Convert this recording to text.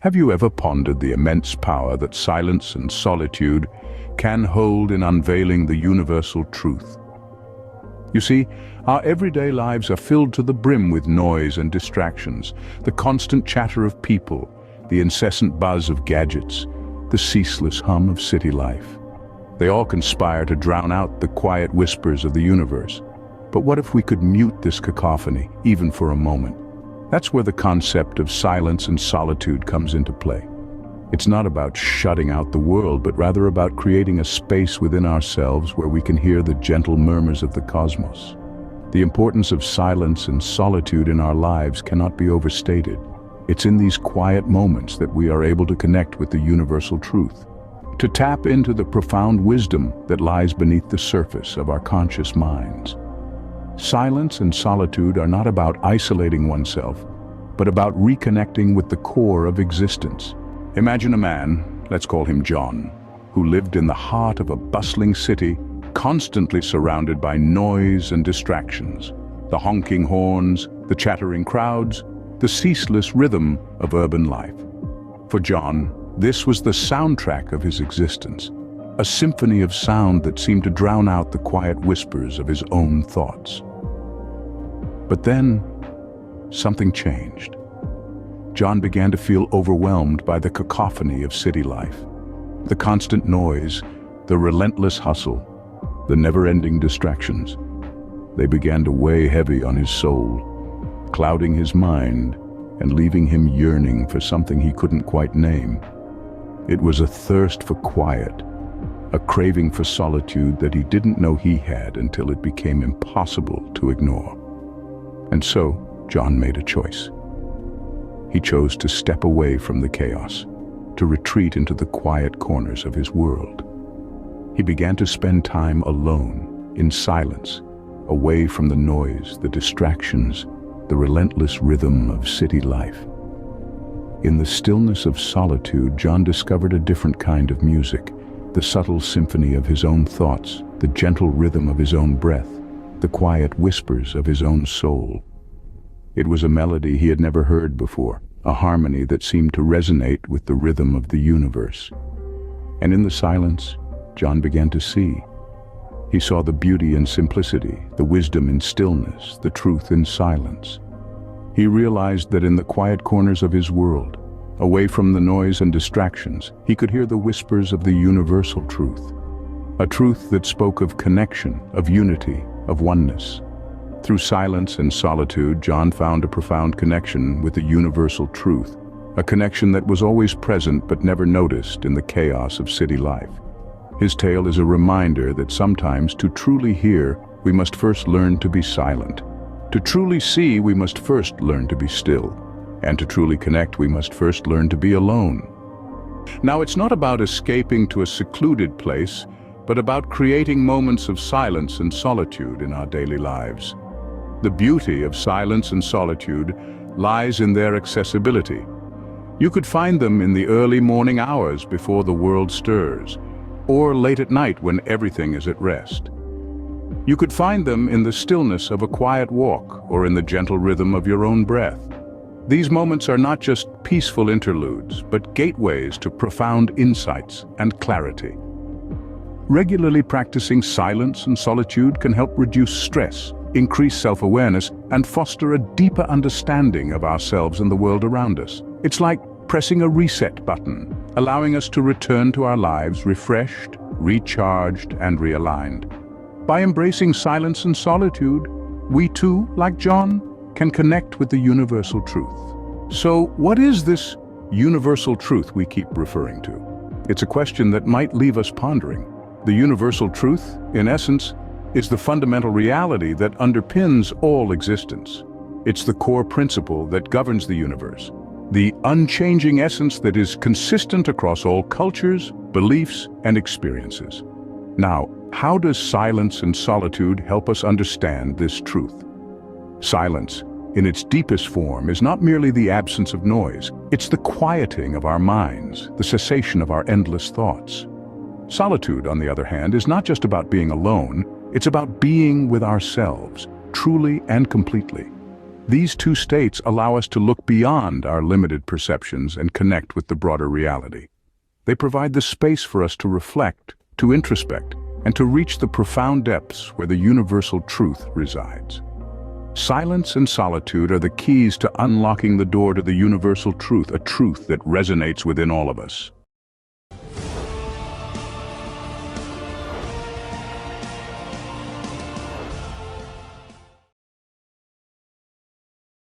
Have you ever pondered the immense power that silence and solitude can hold in unveiling the universal truth? You see, our everyday lives are filled to the brim with noise and distractions, the constant chatter of people, the incessant buzz of gadgets, the ceaseless hum of city life. They all conspire to drown out the quiet whispers of the universe. But what if we could mute this cacophony, even for a moment? That's where the concept of silence and solitude comes into play. It's not about shutting out the world, but rather about creating a space within ourselves where we can hear the gentle murmurs of the cosmos. The importance of silence and solitude in our lives cannot be overstated. It's in these quiet moments that we are able to connect with the universal truth, to tap into the profound wisdom that lies beneath the surface of our conscious minds. Silence and solitude are not about isolating oneself, but about reconnecting with the core of existence. Imagine a man, let's call him John, who lived in the heart of a bustling city, constantly surrounded by noise and distractions. The honking horns, the chattering crowds, the ceaseless rhythm of urban life. For John, this was the soundtrack of his existence, a symphony of sound that seemed to drown out the quiet whispers of his own thoughts. But then, something changed. John began to feel overwhelmed by the cacophony of city life. The constant noise, the relentless hustle, the never-ending distractions. They began to weigh heavy on his soul, clouding his mind and leaving him yearning for something he couldn't quite name. It was a thirst for quiet, a craving for solitude that he didn't know he had until it became impossible to ignore. And so, John made a choice. He chose to step away from the chaos, to retreat into the quiet corners of his world. He began to spend time alone, in silence, away from the noise, the distractions, the relentless rhythm of city life. In the stillness of solitude, John discovered a different kind of music, the subtle symphony of his own thoughts, the gentle rhythm of his own breath, the quiet whispers of his own soul. It was a melody he had never heard before, a harmony that seemed to resonate with the rhythm of the universe. And in the silence, John began to see. He saw the beauty in simplicity, the wisdom in stillness, the truth in silence. He realized that in the quiet corners of his world, away from the noise and distractions, he could hear the whispers of the universal truth. A truth that spoke of connection, of unity, of oneness. Through silence and solitude, John found a profound connection with the universal truth, a connection that was always present but never noticed in the chaos of city life. His tale is a reminder that sometimes to truly hear, we must first learn to be silent. To truly see, we must first learn to be still. And to truly connect, we must first learn to be alone. Now, it's not about escaping to a secluded place, but about creating moments of silence and solitude in our daily lives. The beauty of silence and solitude lies in their accessibility. You could find them in the early morning hours before the world stirs, or late at night when everything is at rest. You could find them in the stillness of a quiet walk or in the gentle rhythm of your own breath. These moments are not just peaceful interludes, but gateways to profound insights and clarity. Regularly practicing silence and solitude can help reduce stress, increase self-awareness, and foster a deeper understanding of ourselves and the world around us. It's like pressing a reset button, allowing us to return to our lives refreshed, recharged, and realigned. By embracing silence and solitude, we too, like John, can connect with the universal truth. So, what is this universal truth we keep referring to? It's a question that might leave us pondering. The universal truth, in essence, is the fundamental reality that underpins all existence. It's the core principle that governs the universe, the unchanging essence that is consistent across all cultures, beliefs, and experiences. Now, how does silence and solitude help us understand this truth? Silence, in its deepest form, is not merely the absence of noise. It's the quieting of our minds, the cessation of our endless thoughts. Solitude, on the other hand, is not just about being alone. It's about being with ourselves, truly and completely. These two states allow us to look beyond our limited perceptions and connect with the broader reality. They provide the space for us to reflect, to introspect, and to reach the profound depths where the universal truth resides. Silence and solitude are the keys to unlocking the door to the universal truth, a truth that resonates within all of us.